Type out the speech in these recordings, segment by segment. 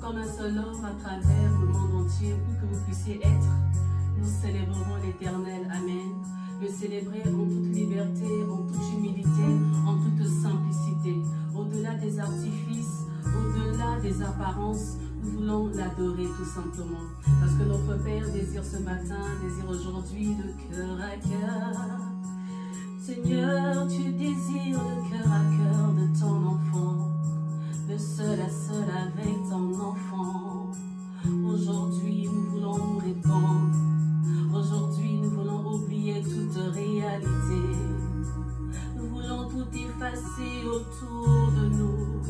comme un seul homme à travers le monde entier, où que vous puissiez être. Nous célébrerons l'Éternel. Amen. Le célébrer en toute liberté, en toute humilité, en toute simplicité. Au-delà des artifices, au-delà des apparences, nous voulons l'adorer tout simplement. Parce que notre Père désire ce matin, désire aujourd'hui de cœur à cœur. Seigneur, tu désires de cœur à cœur de ton enfant, de seul à seul avec ton enfant. Aujourd'hui, nous voulons nous répandre. Aujourd'hui, nous voulons oublier toute réalité. Nous voulons tout effacer autour de nous.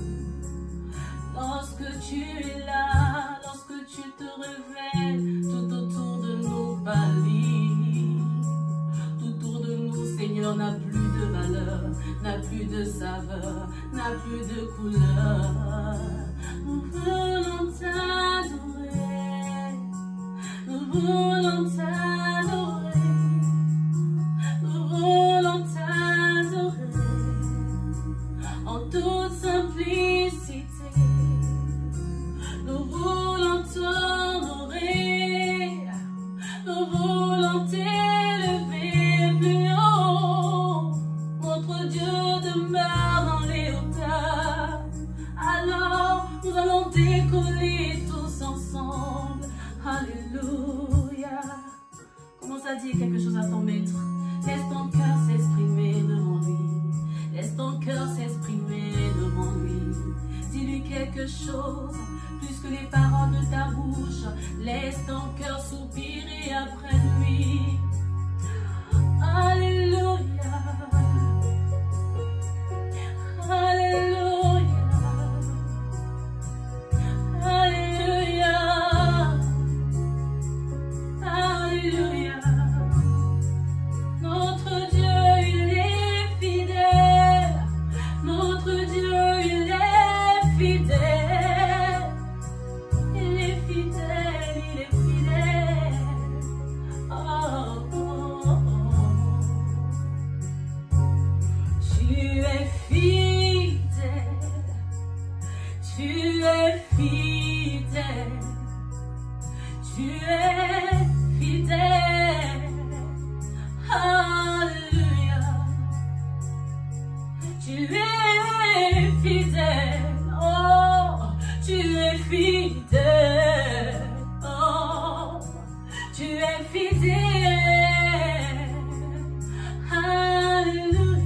Lorsque tu es là, lorsque tu te révèles, tout autour de nous pâlit. Tout autour de nous, Seigneur, n'a plus de valeur, n'a plus de saveur, n'a plus de couleur. Nous voulons t'adorer, nous voulons t'adorer, nous voulons t'adorer en toute simplicité. Nous voulons t'honorer, nous voulons t'élever plus haut. Notre Dieu demeure dans les hauteurs. Alors nous allons décoller tous ensemble. Alléluia. Commence à dire quelque chose à ton maître. Laisse ton cœur s'exprimer devant lui. Laisse ton cœur s'exprimer devant lui. Dis-lui quelque chose, plus que les paroles de ta bouche. Laisse ton cœur soupirer après lui. Alléluia. Alléluia. Alléluia. Alléluia. Notre Dieu, il est fidèle. Notre Dieu, il est fidèle. Il est fidèle, il est fidèle. Oh, oh, oh. Tu es fidèle. Tu es fidèle. Tu es fidèle. Alléluia. Tu es fidèle. Oh, tu es fidèle. Oh, tu es fidèle. Alléluia.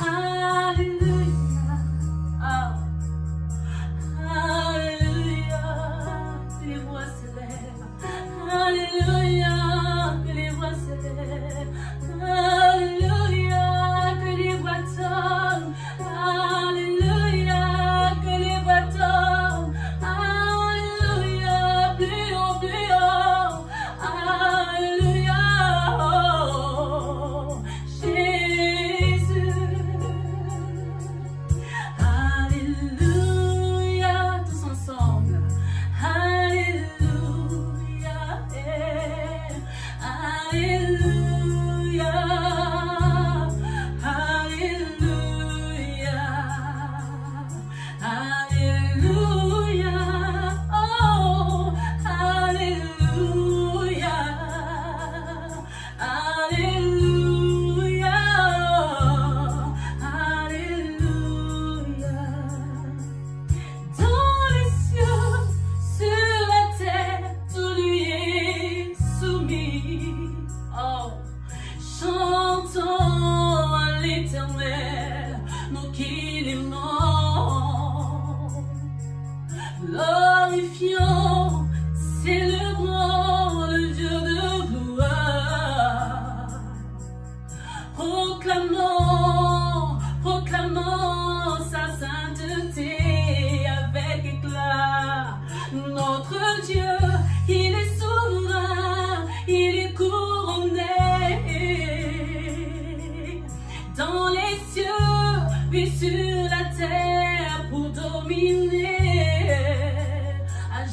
Alléluia. Oh. Alléluia. Que les voix s'élèvent. Alléluia. Que les voix s'élèvent. Alléluia. Que les voix tombent. Alléluia. Que les voix tombent. Alléluia. Plus haut, plus haut.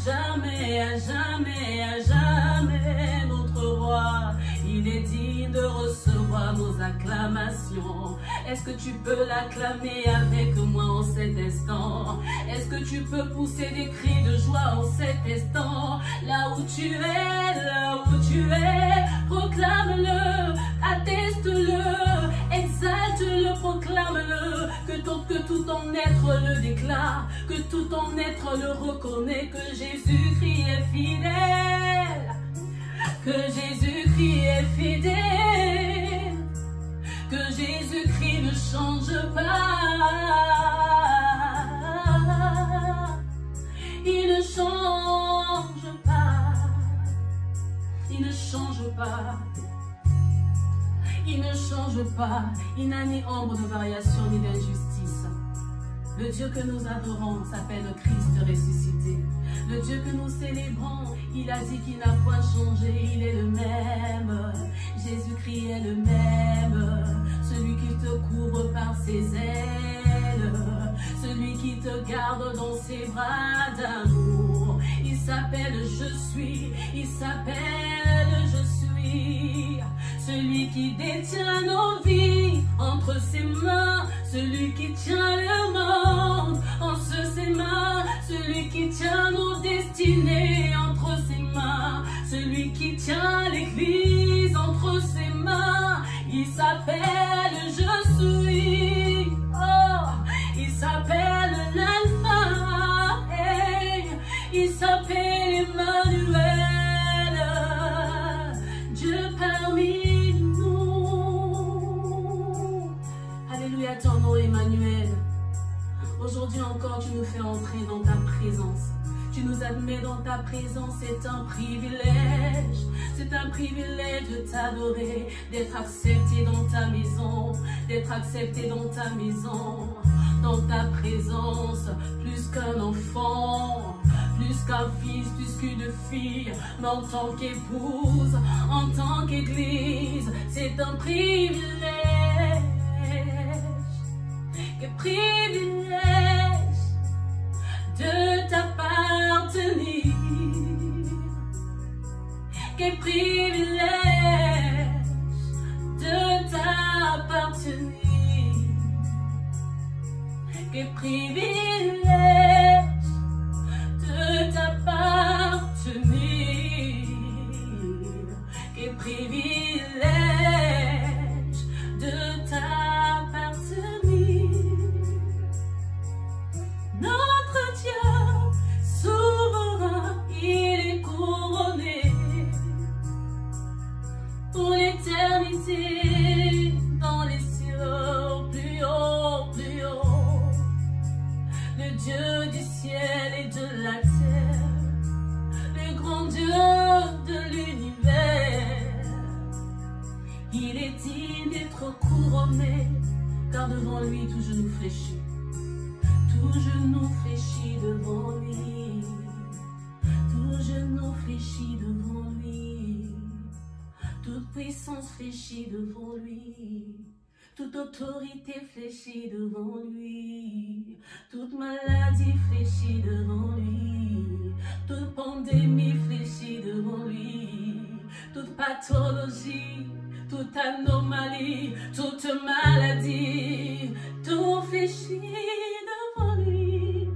jamais, à jamais, à jamais, notre roi. Il est digne de recevoir nos acclamations. Est-ce que tu peux l'acclamer avec moi en cet instant? Est-ce que tu peux pousser des cris de joie en cet instant? Là où tu es, proclame-le, atteste-le, exalte-le, proclame-le, que tout ton être le déclare, que tout ton être le reconnaît, que Jésus-Christ est fidèle, que Jésus-Christ est fidèle, que Jésus-Christ ne change pas, il ne change pas, il ne change pas. Il ne change pas, il n'a ni ombre de variation ni d'injustice. Le Dieu que nous adorons s'appelle le Christ ressuscité. Le Dieu que nous célébrons, il a dit qu'il n'a point changé, il est le même. Jésus-Christ est le même, celui qui te couvre par ses ailes, celui qui te garde dans ses bras d'amour. Il s'appelle Je suis, il s'appelle Je suis. Celui qui détient nos vies entre ses mains, celui qui tient le monde entre ses mains, celui qui tient nos destinées entre ses mains, celui qui tient l'église entre ses mains, il s'appelle Je suis, oh, il s'appelle l'Alpha, hey, il s'appelle Emmanuel, Dieu parmi ton nom Emmanuel. Aujourd'hui encore, tu nous fais entrer dans ta présence. Tu nous admets dans ta présence, c'est un privilège. C'est un privilège de t'adorer, d'être accepté dans ta maison, d'être accepté dans ta maison, dans ta présence, plus qu'un enfant, plus qu'un fils, plus qu'une fille, mais en tant qu'épouse, en tant qu'église, c'est un privilège. Quel privilège de t'appartenir. Quel privilège de t'appartenir. Quel privilège de t'appartenir. Quel privilège de t'appartenir. Notre Dieu souverain, il est couronné pour l'éternité dans les cieux, plus haut, plus haut. Le Dieu du ciel et de la terre, le grand Dieu de l'univers, il est digne d'être couronné, car devant lui tout genou fléchit. Tout genou fléchit devant lui, tout genou fléchit devant lui, toute puissance fléchit devant lui, toute autorité fléchit devant lui, toute maladie fléchit devant lui, toute pandémie fléchit devant lui, toute pathologie, toute anomalie, toute maladie, tout fléchit devant lui,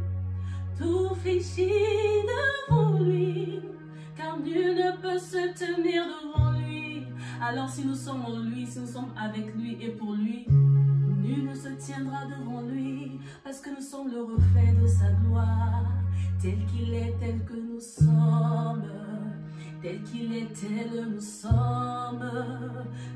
tout fléchit devant lui, car nul ne peut se tenir devant lui. Alors si nous sommes en lui, si nous sommes avec lui et pour lui, nul ne se tiendra devant lui, parce que nous sommes le reflet de sa gloire, tel qu'il est, tel que nous sommes. Tel qu'il est, tel nous sommes.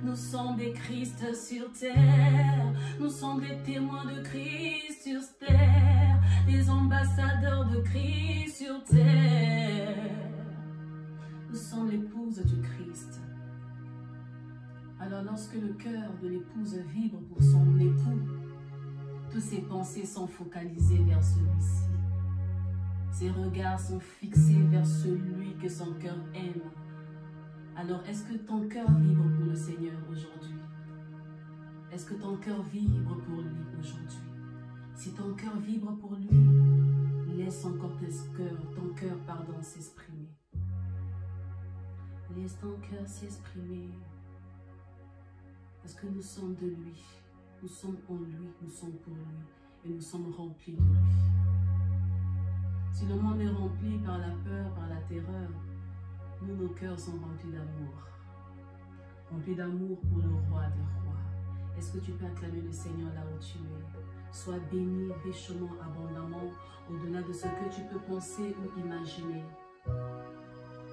Nous sommes des Christ sur terre. Nous sommes des témoins de Christ sur terre. Des ambassadeurs de Christ sur terre. Nous sommes l'épouse du Christ. Alors lorsque le cœur de l'épouse vibre pour son époux, toutes ses pensées sont focalisées vers celui-ci. Ses regards sont fixés vers celui que son cœur aime. Alors, est-ce que ton cœur vibre pour le Seigneur aujourd'hui? Est-ce que ton cœur vibre pour lui aujourd'hui? Si ton cœur vibre pour lui, Laisse encore ton cœur, s'exprimer. Laisse ton cœur s'exprimer. Parce que nous sommes de lui. Nous sommes en lui, nous sommes pour lui. Et nous sommes remplis de lui. Si le monde est rempli par la peur, par la terreur, nous, nos cœurs sont remplis d'amour. Remplis d'amour pour le roi des rois. Est-ce que tu peux acclamer le Seigneur là où tu es? Sois béni richement, abondamment, au-delà de ce que tu peux penser ou imaginer.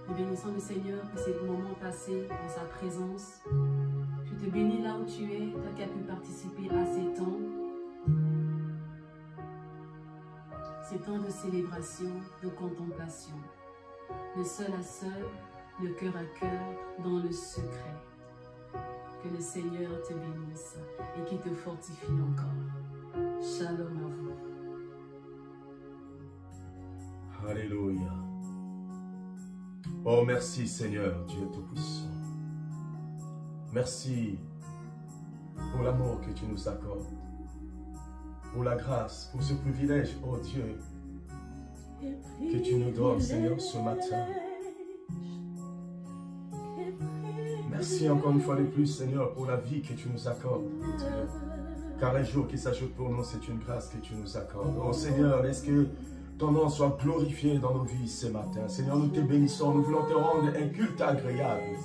Nous bénissons le Seigneur pour ces moments passés en sa présence. Je te bénis là où tu es, toi qui as pu participer à ces temps. Ces temps de célébration, de contemplation. De seul à seul, de cœur à cœur, dans le secret. Que le Seigneur te bénisse et qu'il te fortifie encore. Shalom à vous. Alléluia. Oh, merci Seigneur, Dieu Tout-Puissant. Merci pour l'amour que tu nous accordes, pour la grâce, pour ce privilège, oh Dieu, que tu nous donnes, Seigneur, ce matin. Merci encore une fois de plus, Seigneur, pour la vie que tu nous accordes, oh Dieu. Car les jours qui s'ajoutent pour nous, c'est une grâce que tu nous accordes. Oh Seigneur, est-ce que ton nom soit glorifié dans nos vies ce matin. Seigneur, nous te bénissons, nous voulons te rendre un culte agréable.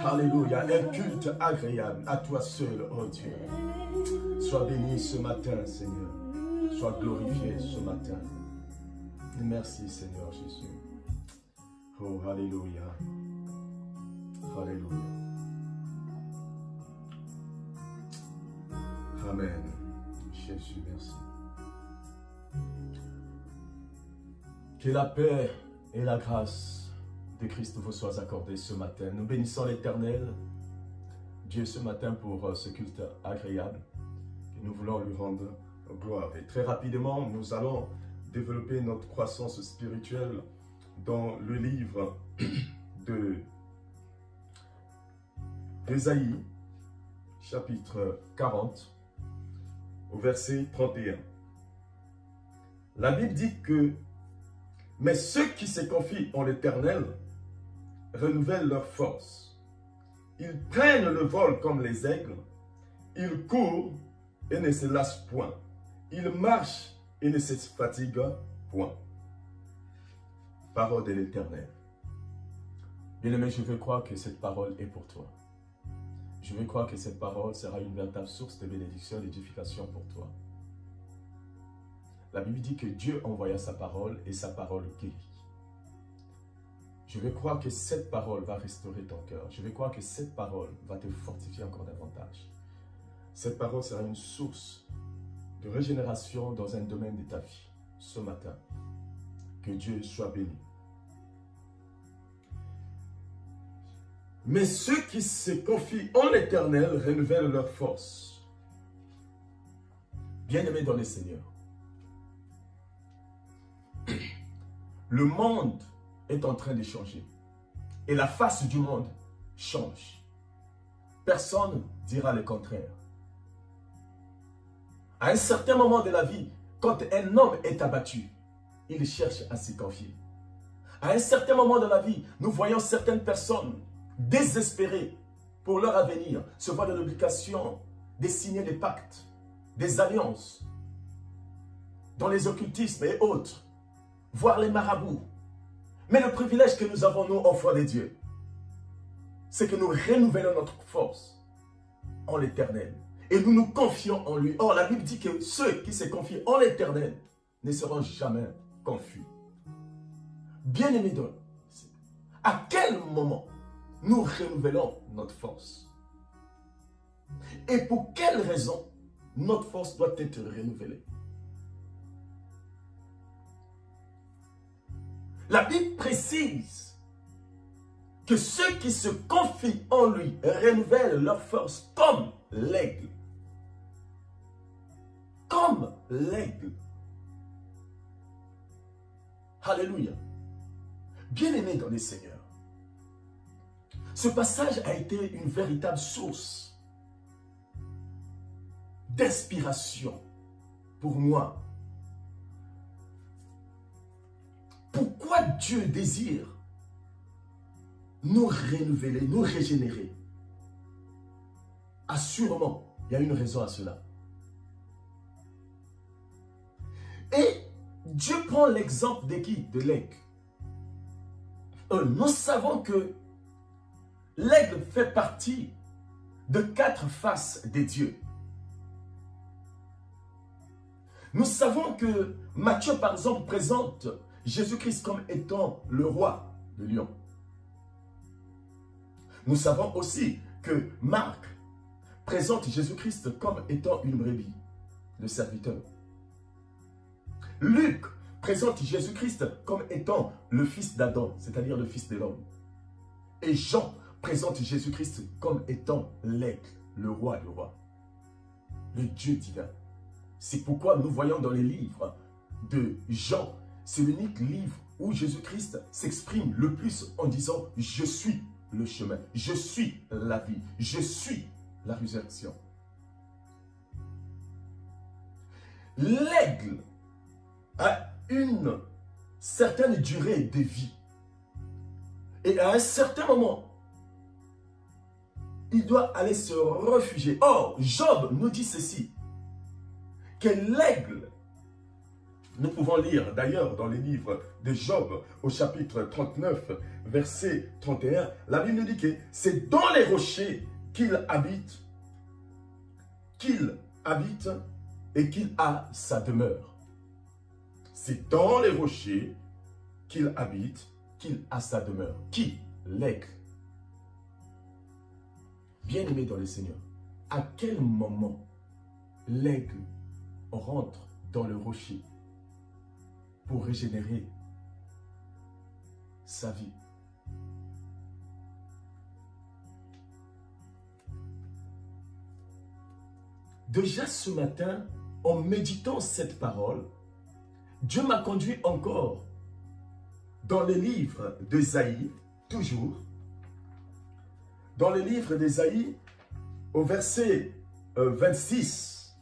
Alléluia, un culte agréable à toi seul, oh Dieu. Sois béni ce matin, Seigneur. Sois glorifié ce matin. Merci, Seigneur Jésus. Oh, alléluia. Alléluia. Amen. Jésus, merci. Que la paix et la grâce de Christ vous soient accordées ce matin. Nous bénissons l'Éternel, Dieu, ce matin pour ce culte agréable. Et nous voulons lui rendre gloire. Et très rapidement, nous allons développer notre croissance spirituelle dans le livre d'Ésaïe, chapitre 40, au verset 31. La Bible dit que mais ceux qui se confient en l'Éternel renouvellent leur force. Ils prennent le vol comme les aigles. Ils courent et ne se lassent point. Ils marchent et ne se fatiguent point. Parole de l'Éternel. Bien-aimé, je veux croire que cette parole est pour toi. Je veux croire que cette parole sera une véritable source de bénédiction et d'édification pour toi. La Bible dit que Dieu envoya sa parole et sa parole guérit. Je veux croire que cette parole va restaurer ton cœur. Je veux croire que cette parole va te fortifier encore davantage. Cette parole sera une source de régénération dans un domaine de ta vie ce matin. Que Dieu soit béni. Mais ceux qui se confient en l'Éternel renouvellent leur force. Bien-aimés dans le Seigneur, le monde est en train de changer. Et la face du monde change. Personne ne dira le contraire. À un certain moment de la vie, quand un homme est abattu, il cherche à s'y confier. À un certain moment de la vie, nous voyons certaines personnes désespérées pour leur avenir, se voir dans l'obligation de signer des pactes, des alliances, dans les occultismes et autres, voir les marabouts. Mais le privilège que nous avons, nous, enfants de Dieu, c'est que nous renouvelons notre force en l'Éternel. Et nous nous confions en lui. Or, la Bible dit que ceux qui se confient en l'Éternel ne seront jamais confus. Bien-aimés, à quel moment nous renouvelons notre force? Et pour quelle raison notre force doit être renouvelée? La Bible précise que ceux qui se confient en lui renouvellent leur force comme l'aigle. Comme l'aigle. Alléluia. Bien-aimés dans le Seigneur, ce passage a été une véritable source d'inspiration pour moi Pourquoi Dieu désire nous renouveler, nous régénérer? Assurément, il y a une raison à cela. Et Dieu prend l'exemple de qui? De l'aigle. Nous savons que l'aigle fait partie de 4 faces des dieux. Nous savons que Matthieu, par exemple, présente Jésus-Christ comme étant le roi de Lion. Nous savons aussi que Marc présente Jésus-Christ comme étant une brebis, le serviteur. Luc présente Jésus-Christ comme étant le fils d'Adam, c'est-à-dire le fils de l'homme. Et Jean présente Jésus-Christ comme étant l'aigle, le roi des rois, le Dieu divin. C'est pourquoi nous voyons dans les livres de Jean, c'est l'unique livre où Jésus-Christ s'exprime le plus en disant « Je suis le chemin, je suis la vie, je suis la résurrection ». L'aigle a une certaine durée de vie. Et à un certain moment, il doit aller se réfugier. Or, Job nous dit ceci, que l'aigle, nous pouvons lire d'ailleurs dans les livres de Job au chapitre 39, verset 31, la Bible nous dit que c'est dans les rochers qu'il habite et qu'il a sa demeure. C'est dans les rochers qu'il habite, qu'il a sa demeure. Qui? L'aigle. Bien-aimé dans le Seigneur, à quel moment l'aigle rentre dans le rocher pour régénérer sa vie? Déjà ce matin, en méditant cette parole, Dieu m'a conduit encore dans le livre d'Ésaïe, toujours, dans le livre d'Ésaïe, au verset 26,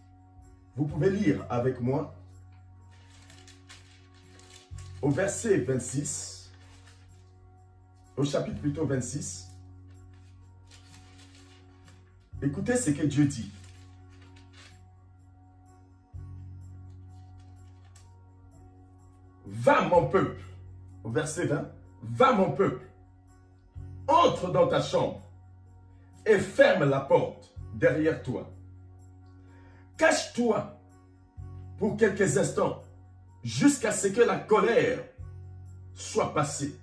vous pouvez lire avec moi, au verset 26, au chapitre plutôt 26, écoutez ce que Dieu dit. Va mon peuple, au verset 20, va mon peuple, entre dans ta chambre et ferme la porte derrière toi. Cache-toi pour quelques instants jusqu'à ce que la colère soit passée.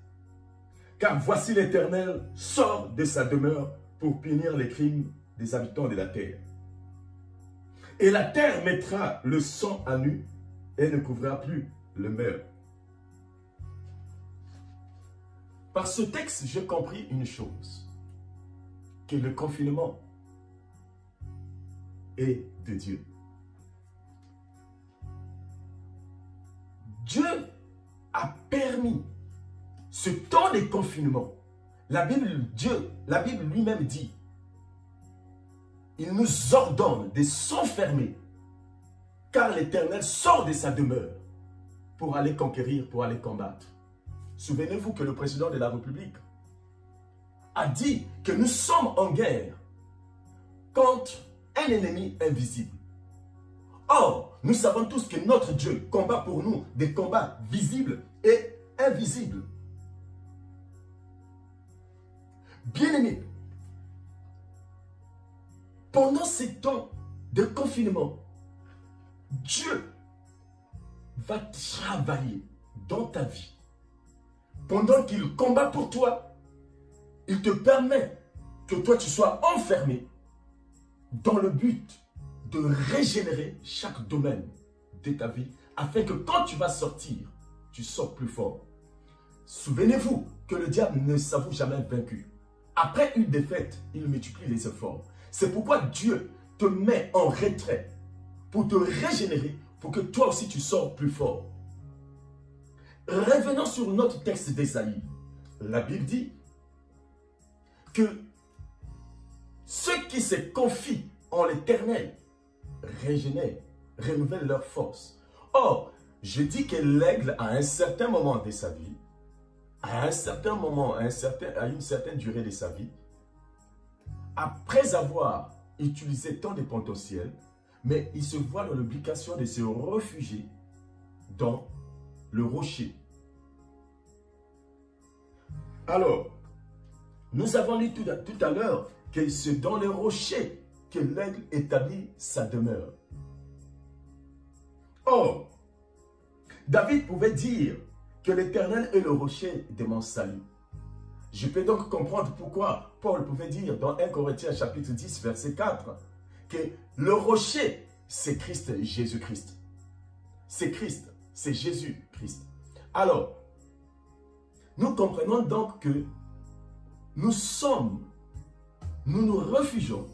Car voici l'Éternel sort de sa demeure pour punir les crimes des habitants de la terre. Et la terre mettra le sang à nu et ne couvrira plus le meurtre. Par ce texte, j'ai compris une chose, que le confinement est de Dieu. Dieu a permis ce temps de confinement. La Bible lui-même dit, il nous ordonne de s'enfermer, car l'Éternel sort de sa demeure pour aller conquérir, pour aller combattre. Souvenez-vous que le président de la République a dit que nous sommes en guerre contre un ennemi invisible. Or, nous savons tous que notre Dieu combat pour nous des combats visibles et invisibles. Bien-aimés, pendant ces temps de confinement, Dieu va travailler dans ta vie. Pendant qu'il combat pour toi, il te permet que toi tu sois enfermé dans le but de régénérer chaque domaine de ta vie afin que quand tu vas sortir, tu sors plus fort. Souvenez-vous que le diable ne s'avoue jamais vaincu. Après une défaite, il multiplie les efforts. C'est pourquoi Dieu te met en retrait pour te régénérer, pour que toi aussi tu sors plus fort. Revenons sur notre texte d'Ésaïe. La Bible dit que ceux qui se confient en l'Éternel régénèrent, renouvellent leur force. Or, je dis que l'aigle, à un certain moment de sa vie, à un certain moment, à une certaine durée de sa vie, après avoir utilisé tant de potentiel, mais il se voit dans l'obligation de se réfugier dans le rocher. Alors, nous avons dit tout à l'heure que c'est dans le rocher que l'aigle établit sa demeure. Or, David pouvait dire que l'Éternel est le rocher de mon salut. Je peux donc comprendre pourquoi Paul pouvait dire dans 1 Corinthiens chapitre 10 verset 4 que le rocher c'est Christ Jésus-Christ. C'est Christ, c'est Jésus-Christ. Alors, nous comprenons donc que nous nous réfugions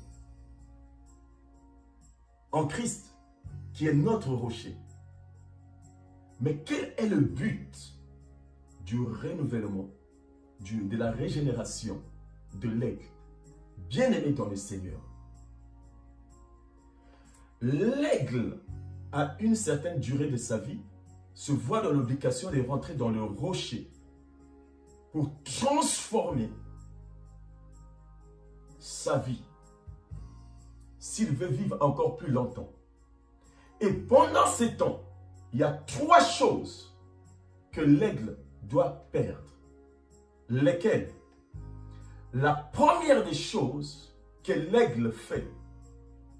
en Christ qui est notre rocher. Mais quel est le but du renouvellement, de la régénération de l'aigle, bien-aimé dans le Seigneur? L'aigle, à une certaine durée de sa vie, se voit dans l'obligation de rentrer dans le rocher pour transformer sa vie, s'il veut vivre encore plus longtemps. Et pendant ces temps, il y a 3 choses que l'aigle doit perdre. Lesquelles? La première des choses que l'aigle fait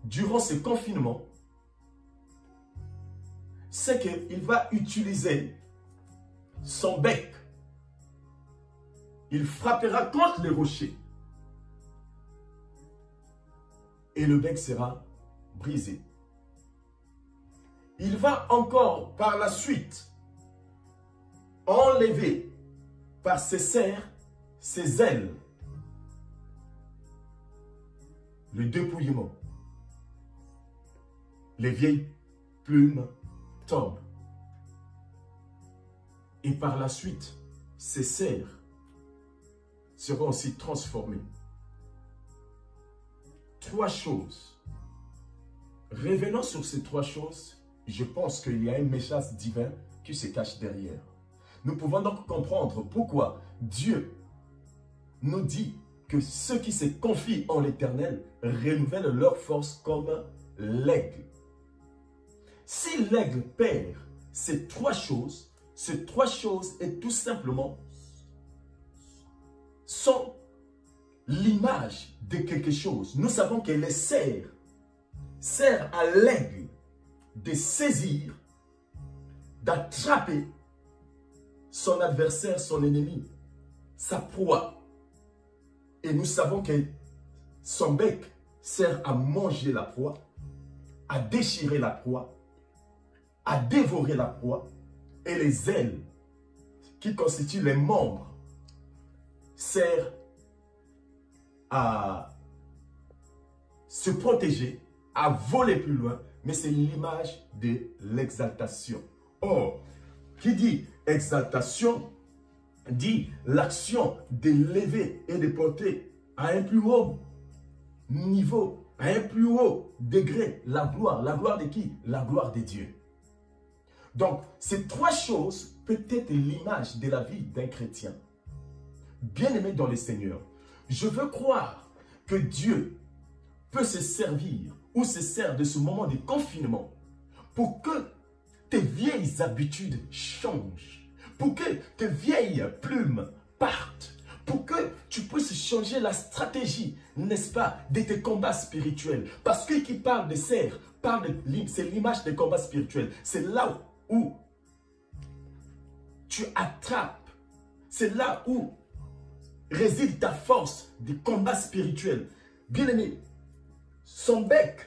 durant ce confinement, c'est qu'il va utiliser son bec. Il frappera contre les rochers. Et le bec sera brisé. Il va encore par la suite enlever par ses serres, ses ailes, le dépouillement. Les vieilles plumes tombent. Et par la suite, ces serres seront aussi transformées. 3 choses. Revenons sur ces 3 choses. Je pense qu'il y a un message divin qui se cache derrière. Nous pouvons donc comprendre pourquoi Dieu nous dit que ceux qui se confient en l'Éternel renouvellent leur force comme l'aigle. Si l'aigle perd ces 3 choses est tout simplement sont l'image de quelque chose. Nous savons que les serres servent à l'aigle de saisir, d'attraper son adversaire, son ennemi, sa proie. Et nous savons que son bec sert à manger la proie, à déchirer la proie, à dévorer la proie. Et les ailes, qui constituent les membres, servent à se protéger, à voler plus loin. Mais c'est l'image de l'exaltation. Or, qui dit exaltation, dit l'action d'élever et de porter à un plus haut niveau, à un plus haut degré, la gloire. La gloire de qui? La gloire de Dieu. Donc, ces 3 choses peuvent être l'image de la vie d'un chrétien. Bien-aimé dans le Seigneur, je veux croire que Dieu peut se servir ou se sert de ce moment de confinement pour que tes vieilles habitudes changent, pour que tes vieilles plumes partent, pour que tu puisses changer la stratégie, n'est-ce pas, de tes combats spirituels. Parce que qui parle de serre, c'est l'image des combats spirituels. C'est là où tu attrapes, c'est là où réside ta force de combat spirituel. Bien-aimé, son bec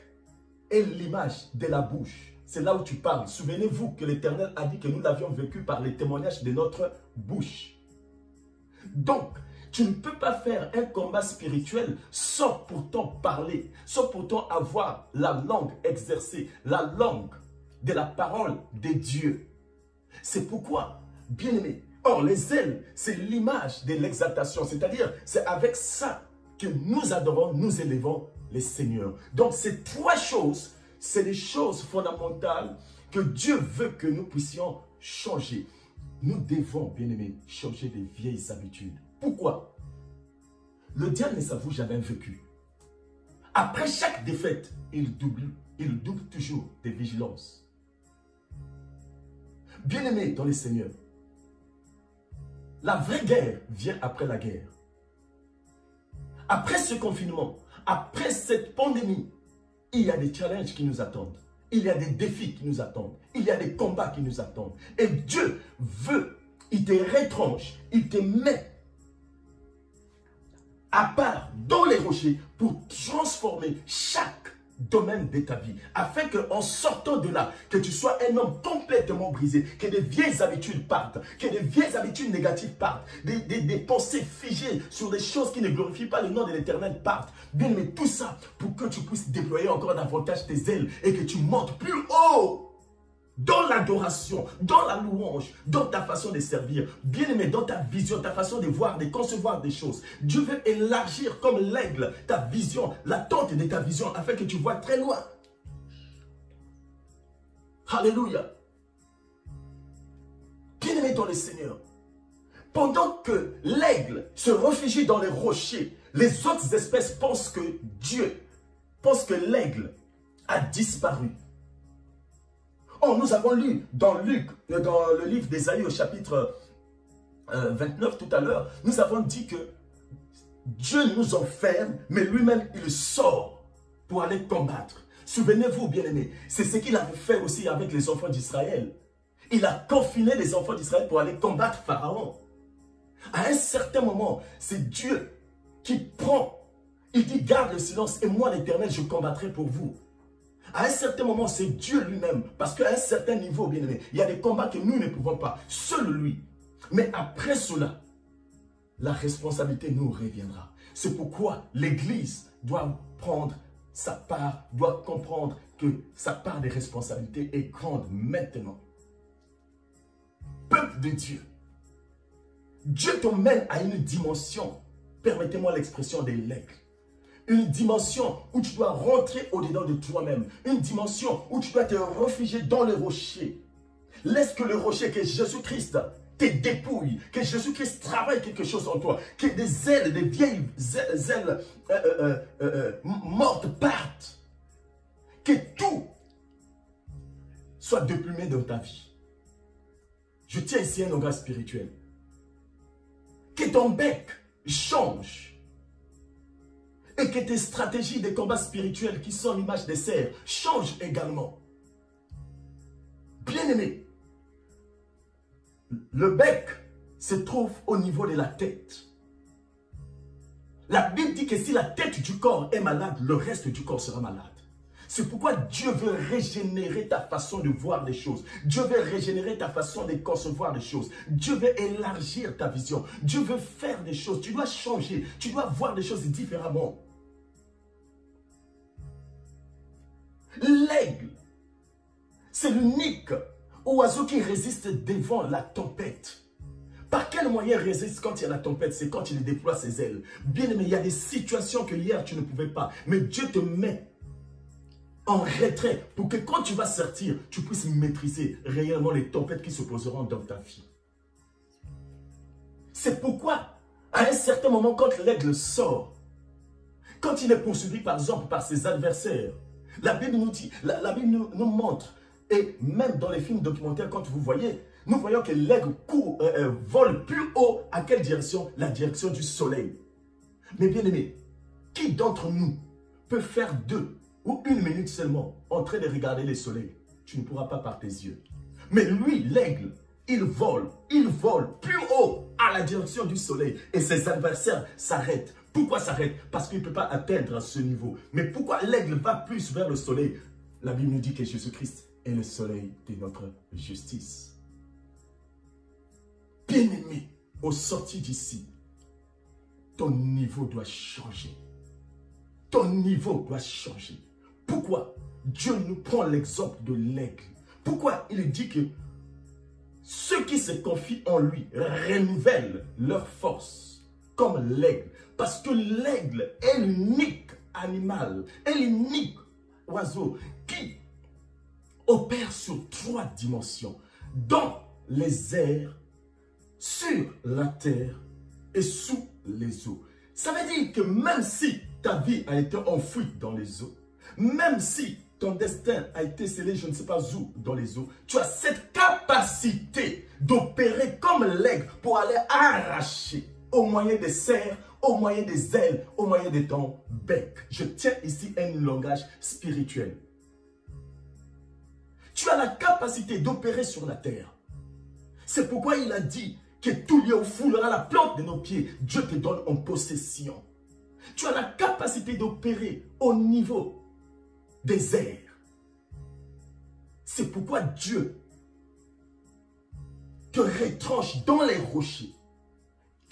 est l'image de la bouche. C'est là où tu parles. Souvenez-vous que l'Éternel a dit que nous l'avions vécu par les témoignages de notre bouche. Donc, tu ne peux pas faire un combat spirituel sans pourtant parler, sans pourtant avoir la langue exercée, la langue de la parole de Dieu. C'est pourquoi, bien-aimé, or les ailes, c'est l'image de l'exaltation, c'est-à-dire c'est avec ça que nous adorons, nous élevons les seigneurs. Donc ces 3 choses, c'est les choses fondamentales que Dieu veut que nous puissions changer. Nous devons, bien-aimés, changer les vieilles habitudes. Pourquoi? Le diable ne s'avoue jamais vaincu. Après chaque défaite, il double toujours des vigilances. Bien-aimés dans les Seigneurs, la vraie guerre vient après la guerre. Après ce confinement, après cette pandémie, il y a des challenges qui nous attendent. Il y a des défis qui nous attendent. Il y a des combats qui nous attendent. Et Dieu veut, il te retranche, il te met à part dans les rochers pour transformer chaque domaine de ta vie, afin qu'en sortant de là, que tu sois un homme complètement brisé, que des vieilles habitudes partent, que des vieilles habitudes négatives partent, des pensées figées sur des choses qui ne glorifient pas le nom de l'Éternel partent. Bien, mais tout ça pour que tu puisses déployer encore davantage tes ailes et que tu montes plus haut dans l'adoration, dans la louange, dans ta façon de servir, bien aimé, dans ta vision, ta façon de voir, de concevoir des choses. Dieu veut élargir comme l'aigle ta vision, l'attente de ta vision, afin que tu vois très loin. Alléluia. Bien aimé dans le Seigneur, pendant que l'aigle se réfugie dans les rochers, les autres espèces pensent que l'aigle a disparu. Oh, nous avons lu dans Luc, dans le livre d'Ésaïe au chapitre 29 tout à l'heure, nous avons dit que Dieu nous enferme, mais lui-même il sort pour aller combattre. Souvenez-vous, bien-aimés, c'est ce qu'il avait fait aussi avec les enfants d'Israël. Il a confiné les enfants d'Israël pour aller combattre Pharaon. À un certain moment, c'est Dieu qui prend, il dit garde le silence et moi l'Éternel je combattrai pour vous. À un certain moment, c'est Dieu lui-même. Parce qu'à un certain niveau, bien aimé, il y a des combats que nous ne pouvons pas. Seul lui. Mais après cela, la responsabilité nous reviendra. C'est pourquoi l'Église doit prendre sa part, doit comprendre que sa part de responsabilité est grande maintenant. Peuple de Dieu, Dieu t'emmène à une dimension, permettez-moi l'expression des l'aigle. Une dimension où tu dois rentrer au-dedans de toi-même. Une dimension où tu dois te réfugier dans le rocher. Laisse que le rocher, que Jésus-Christ te dépouille. Que Jésus-Christ travaille quelque chose en toi. Que des ailes, des vieilles ailes mortes partent. Que tout soit déplumé dans ta vie. Je tiens ici un langage spirituel. Que ton bec change. Et que tes stratégies de combat spirituels qui sont l'image des cerfs changent également. Bien-aimé, le bec se trouve au niveau de la tête. La Bible dit que si la tête du corps est malade, le reste du corps sera malade. C'est pourquoi Dieu veut régénérer ta façon de voir les choses. Dieu veut régénérer ta façon de concevoir les choses. Dieu veut élargir ta vision. Dieu veut faire des choses. Tu dois changer. Tu dois voir des choses différemment. L'aigle, c'est l'unique oiseau qui résiste devant la tempête. Par quel moyen résiste quand il y a la tempête? C'est quand il déploie ses ailes. Bien aimé, il y a des situations que hier tu ne pouvais pas. Mais Dieu te met en retrait pour que quand tu vas sortir, tu puisses maîtriser réellement les tempêtes qui se poseront dans ta vie. C'est pourquoi, à un certain moment, quand l'aigle sort, quand il est poursuivi par exemple par ses adversaires, la Bible nous dit, la Bible nous montre, et même dans les films documentaires, quand vous voyez, nous voyons que l'aigle vole plus haut. À quelle direction? La direction du soleil. Mais bien aimé, qui d'entre nous peut faire 2 ou 1 minute seulement en train de regarder le soleil? Tu ne pourras pas par tes yeux. Mais lui, l'aigle, il vole plus haut à la direction du soleil. Et ses adversaires s'arrêtent. Pourquoi s'arrête? Parce qu'il ne peut pas atteindre ce niveau. Mais pourquoi l'aigle va plus vers le soleil? La Bible nous dit que Jésus-Christ est le soleil de notre justice. Bien-aimé, au sortir d'ici, ton niveau doit changer. Ton niveau doit changer. Pourquoi? Dieu nous prend l'exemple de l'aigle. Pourquoi il dit que ceux qui se confient en lui renouvellent leur force comme l'aigle? Parce que l'aigle est l'unique animal, est l'unique oiseau qui, opère sur 3 dimensions. Dans les airs, sur la terre et sous les eaux. Ça veut dire que même si ta vie a été enfouie dans les eaux, même si ton destin a été scellé, je ne sais pas où, dans les eaux, tu as cette capacité d'opérer comme l'aigle pour aller arracher au moyen des serres, au moyen des ailes, au moyen de ton bec. Je tiens ici un langage spirituel. Tu as la capacité d'opérer sur la terre. C'est pourquoi il a dit que tout lieu où foulera la plante de nos pieds, Dieu te donne en possession. Tu as la capacité d'opérer au niveau des airs. C'est pourquoi Dieu te retranche dans les rochers.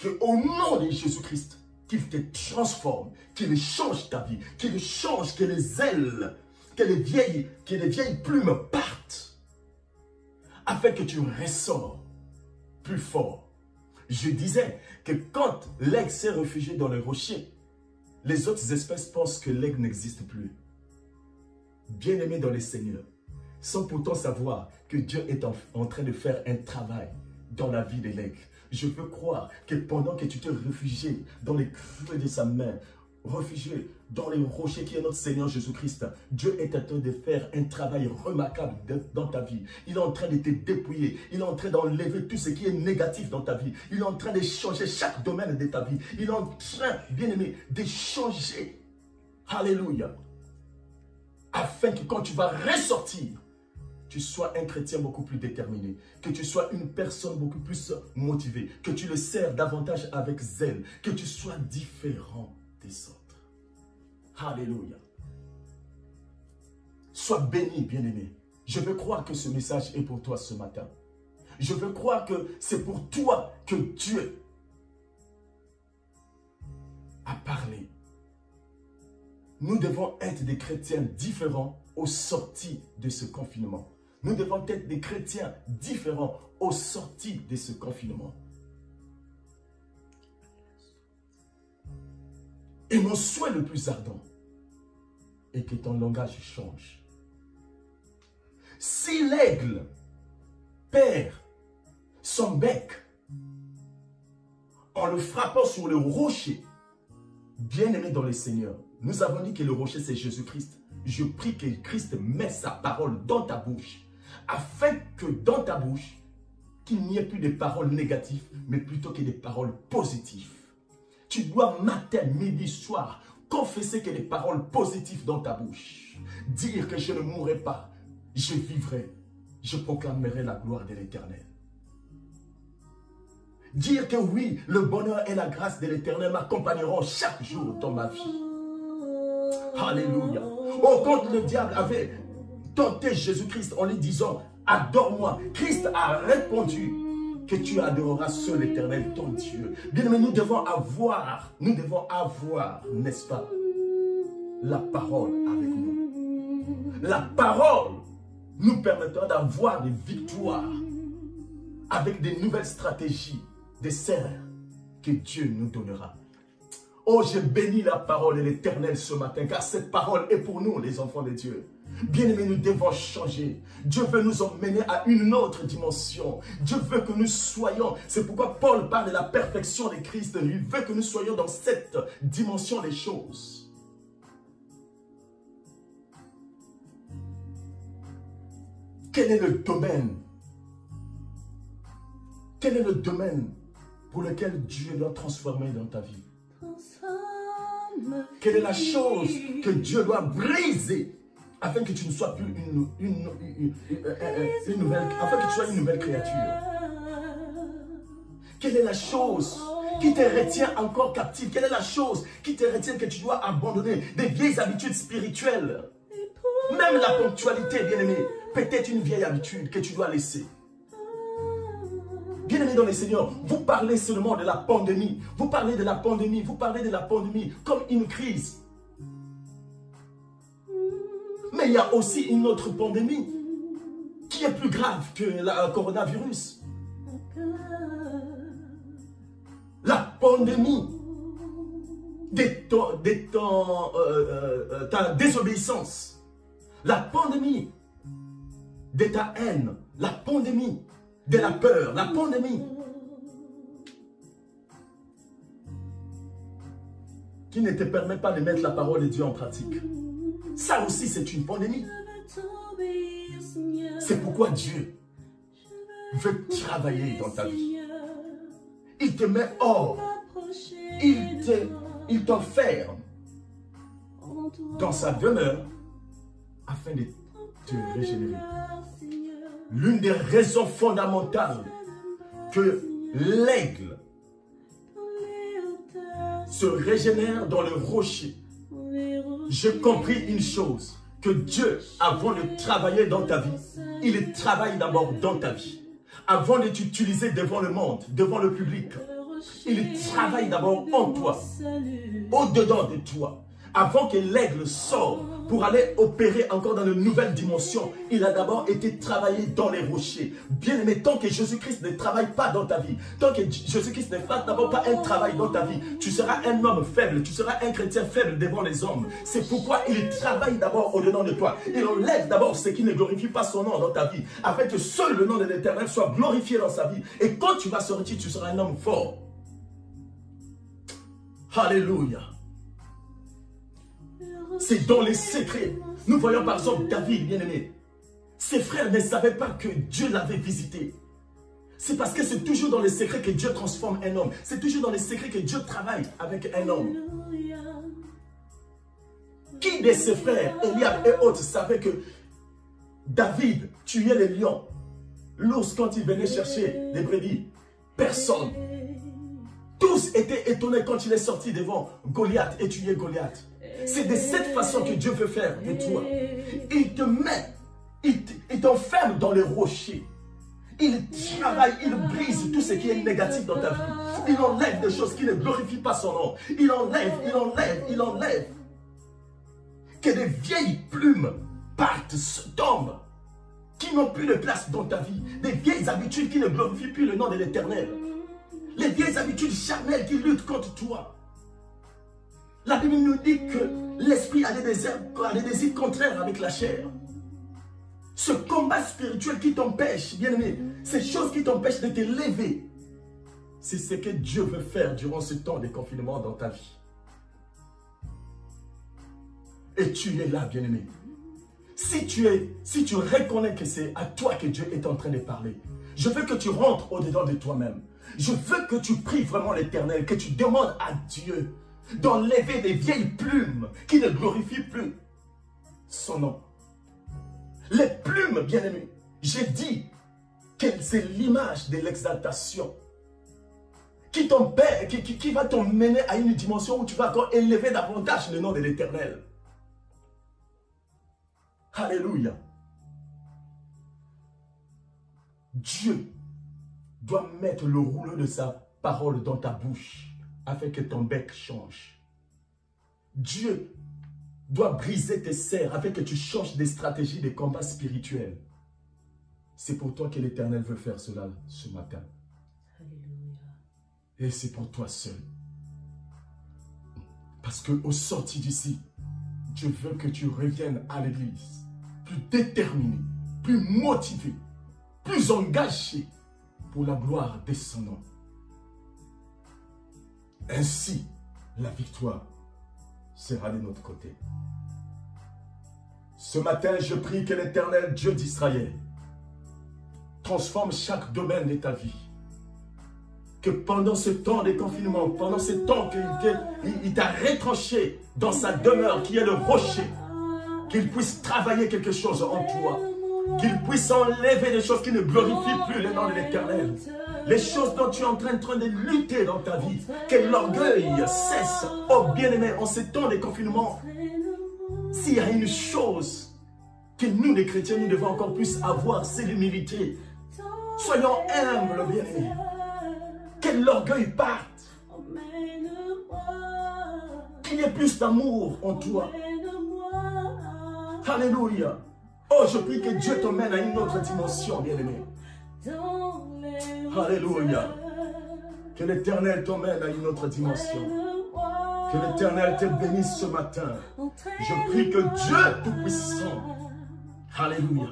Qu'au nom de Jésus-Christ, qu'il te transforme, qu'il change ta vie, qu'il change, que les ailes, que les vieilles plumes partent, afin que tu ressors plus fort. Je disais que quand l'aigle s'est réfugié dans les rochers, les autres espèces pensent que l'aigle n'existe plus. Bien-aimés dans les Seigneurs, sans pourtant savoir que Dieu est en train de faire un travail dans la vie de l'aigle. Je veux croire que pendant que tu te réfugies dans les creux de sa main, réfugié dans les rochers qui est notre Seigneur Jésus-Christ, Dieu est en train de faire un travail remarquable dans ta vie. Il est en train de te dépouiller. Il est en train d'enlever tout ce qui est négatif dans ta vie. Il est en train de changer chaque domaine de ta vie. Il est en train, bien aimé, de changer. Alléluia. Afin que quand tu vas ressortir, tu sois un chrétien beaucoup plus déterminé, que tu sois une personne beaucoup plus motivée, que tu le sers davantage avec zèle, que tu sois différent des autres. Alléluia. Sois béni, bien-aimé. Je veux croire que ce message est pour toi ce matin. Je veux croire que c'est pour toi que Dieu a parlé. Nous devons être des chrétiens différents au sorti de ce confinement. Nous devons être des chrétiens différents au sorti de ce confinement. Et mon souhait le plus ardent est que ton langage change. Si l'aigle perd son bec en le frappant sur le rocher, bien-aimé dans le Seigneur, nous avons dit que le rocher c'est Jésus-Christ. Je prie que Christ mette sa parole dans ta bouche, afin que dans ta bouche, qu'il n'y ait plus de paroles négatives, mais plutôt que des paroles positives. Tu dois matin, midi, soir, confesser que des paroles positives dans ta bouche. Dire que je ne mourrai pas, je vivrai, je proclamerai la gloire de l'Éternel. Dire que oui, le bonheur et la grâce de l'Éternel m'accompagneront chaque jour dans ma vie. Alléluia. Oh, quand le diable avait tenté Jésus-Christ en lui disant « Adore-moi », Christ a répondu que tu adoreras seul l'Éternel, ton Dieu. Bien, mais nous devons avoir, n'est-ce pas, la parole avec nous. La parole nous permettra d'avoir des victoires avec des nouvelles stratégies, des serres que Dieu nous donnera. Oh, je bénis la parole de l'Éternel ce matin, car cette parole est pour nous, les enfants de Dieu. Bien-aimés, nous devons changer. Dieu veut nous emmener à une autre dimension. Dieu veut que nous soyons. C'est pourquoi Paul parle de la perfection de Christ. Il veut que nous soyons dans cette dimension des choses. Quel est le domaine? Quel est le domaine pour lequel Dieu doit transformer dans ta vie? Quelle est la chose que Dieu doit briser afin que tu ne sois plus une nouvelle, afin que tu sois une nouvelle créature? Quelle est la chose qui te retient encore captif? Quelle est la chose qui te retient que tu dois abandonner? Des vieilles habitudes spirituelles. Même la ponctualité, bien-aimé, peut-être une vieille habitude que tu dois laisser. Bien-aimés dans les Seigneurs, vous parlez seulement de la pandémie. Vous parlez de la pandémie. Vous parlez de la pandémie comme une crise. Mais il y a aussi une autre pandémie qui est plus grave que le coronavirus. La pandémie ta désobéissance. La pandémie de ta haine, la pandémie, de la peur, la pandémie qui ne te permet pas de mettre la parole de Dieu en pratique. Ça aussi, c'est une pandémie. C'est pourquoi Dieu veut travailler dans ta vie. Il te met hors. Il t'enferme dans sa demeure afin de te régénérer. L'une des raisons fondamentales que l'aigle se régénère dans le rocher, j'ai compris une chose, que Dieu, avant de travailler dans ta vie, il travaille d'abord dans ta vie. Avant de t'utiliser devant le monde, devant le public, il travaille d'abord en toi, au-dedans de toi. Avant que l'aigle sorte pour aller opérer encore dans de nouvelles dimensions, il a d'abord été travaillé dans les rochers. Bien aimé, tant que Jésus-Christ ne travaille pas dans ta vie, tant que Jésus-Christ ne fera d'abord pas un travail dans ta vie, tu seras un homme faible, tu seras un chrétien faible devant les hommes. C'est pourquoi il travaille d'abord au-dedans de toi. Il enlève d'abord ce qui ne glorifie pas son nom dans ta vie, afin que seul le nom de l'Éternel soit glorifié dans sa vie. Et quand tu vas sortir, tu seras un homme fort. Alléluia. C'est dans les secrets. Nous voyons par exemple David, bien-aimé. Ses frères ne savaient pas que Dieu l'avait visité. C'est parce que c'est toujours dans les secrets que Dieu transforme un homme. C'est toujours dans les secrets que Dieu travaille avec un homme. Qui de ses frères, Eliab et autres, savaient que David tuait les lions, l'ours quand il venait chercher les brebis? Personne. Tous étaient étonnés quand il est sorti devant Goliath et tué Goliath. C'est de cette façon que Dieu veut faire de toi. Il te met, il t'enferme dans les rochers. Il travaille, il brise tout ce qui est négatif dans ta vie. Il enlève des choses qui ne glorifient pas son nom. Il enlève. Que des vieilles plumes partent, tombent, qui n'ont plus de place dans ta vie. Des vieilles habitudes qui ne glorifient plus le nom de l'Éternel. Les vieilles habitudes charnelles qui luttent contre toi. La Bible nous dit que l'esprit a des désirs contraires avec la chair. Ce combat spirituel qui t'empêche, bien-aimé, ces choses qui t'empêchent de te lever, c'est ce que Dieu veut faire durant ce temps de confinement dans ta vie. Et tu es là, bien-aimé. Si tu reconnais que c'est à toi que Dieu est en train de parler, je veux que tu rentres au-dedans de toi-même. Je veux que tu pries vraiment l'Éternel, que tu demandes à Dieu d'enlever des vieilles plumes qui ne glorifient plus son nom. Les plumes, bien-aimés, j'ai dit que c'est l'image de l'exaltation qui va t'emmener à une dimension où tu vas encore élever davantage le nom de l'Éternel. Alléluia. Dieu doit mettre le rouleau de sa parole dans ta bouche afin que ton bec change. Dieu doit briser tes serres afin que tu changes des stratégies de combat spirituel. C'est pour toi que l'Éternel veut faire cela ce matin. Alléluia. Et c'est pour toi seul. Parce qu'au sorti d'ici, Dieu veut que tu reviennes à l'église plus déterminé, plus motivé, plus engagé pour la gloire de son nom. Ainsi, la victoire sera de notre côté. Ce matin, je prie que l'Éternel Dieu d'Israël transforme chaque domaine de ta vie. Que pendant ce temps de confinement, pendant ce temps qu'il t'a retranché dans sa demeure qui est le rocher, qu'il puisse travailler quelque chose en toi, qu'il puisse enlever des choses qui ne glorifient plus le nom de l'Éternel. Les choses dont tu es en train de lutter dans ta vie, que l'orgueil cesse. Oh bien-aimé, en ce temps de confinement, s'il y a une chose que nous les chrétiens, nous devons encore plus avoir, c'est l'humilité. Soyons humbles, bien-aimés. Que l'orgueil parte. Qu'il y ait plus d'amour en toi. Alléluia. Oh, je prie que Dieu t'emmène à une autre dimension, bien-aimé. Alléluia. Que l'Éternel t'emmène à une autre dimension. Que l'Éternel te bénisse ce matin. Je prie que Dieu Tout-Puissant Alléluia.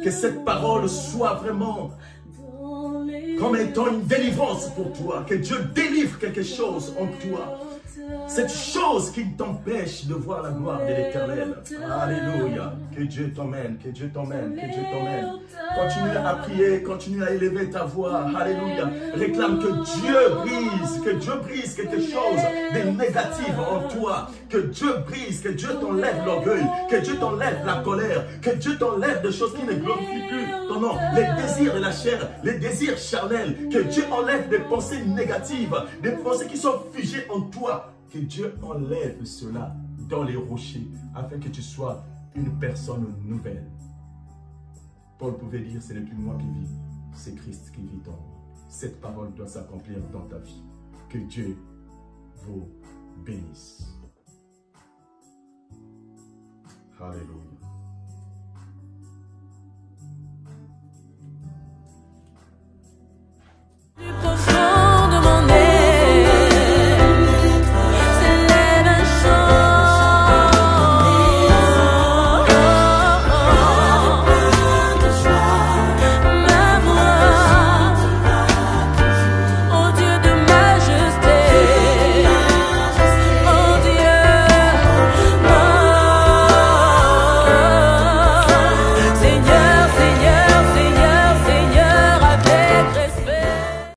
Que cette parole soit vraiment comme étant une délivrance pour toi. Que Dieu délivre quelque chose en toi. Cette chose qui t'empêche de voir la gloire de l'Éternel. Alléluia. Que Dieu t'emmène, que Dieu t'emmène, que Dieu t'emmène. Continue à prier, continue à élever ta voix. Alléluia. Réclame que Dieu brise quelque chose de négatif en toi. Que Dieu brise, que Dieu t'enlève l'orgueil, que Dieu t'enlève la colère, que Dieu t'enlève des choses qui ne glorifient plus ton nom. Les désirs de la chair, les désirs charnels. Que Dieu enlève des pensées négatives, des pensées qui sont figées en toi. Que Dieu enlève cela dans les rochers afin que tu sois une personne nouvelle. Paul pouvait dire, ce n'est plus moi qui vis, c'est Christ qui vit en moi. Cette parole doit s'accomplir dans ta vie. Que Dieu vous bénisse. Alléluia.